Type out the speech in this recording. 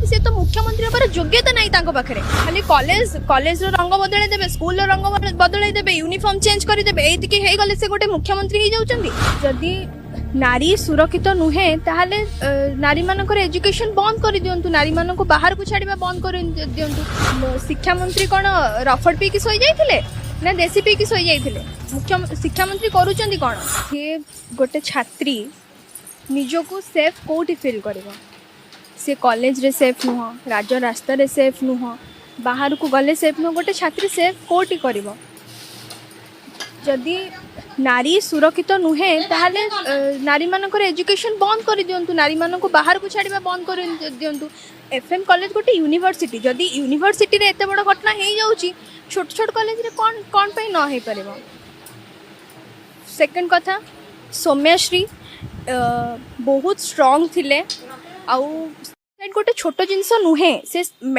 सी तो मुख्यमंत्री हमारे योग्यता नहीं तांको पाखरे खाली कॉलेज रंग बदले देबे स्कूल रंग बदले देबे यूनिफॉर्म चेंज कर देबे एतिके हे गले से गोटे मुख्यमंत्री ही जाउचंदी जदी नारी सुरक्षित नुहे ताहले नारी मानकर एजुकेशन बंद कर दियंतु नारी मान को बाहर को छाड़िबा बंद कर दियंतु शिक्षा मंत्री कोन रफड़ पी की सोई जाइथिले ना देसी पी की सोई जाइथिले मुख्य शिक्षा मंत्री करूचंदी कोन से गोटे छात्री निजको सेफ कोठी फील करिवो से कॉलेज रे सेफ नुह राज रास्ता रे सेफ नुह बाहर को गले सेफ नुह गोटे छात्री सेफ कोठी करिवो जदि नारी सुरक्षित नुहे ताहले नारी मानकर एजुकेशन बंद कर दियंतु नारी मान को बाहर को छाड़िबा बंद कर दियंतु एफएम कॉलेज गोटे यूनिवर्सिटी जदि यूनिवर्सिटी रे एते बड़ घटना हे जाउची छोट छोट कॉलेज रे कोन पे न हे परबो सेकंड कथा सौम्यश्री बहुत स्ट्रांग थिले आउ गोटे छोट जिनस नुहे से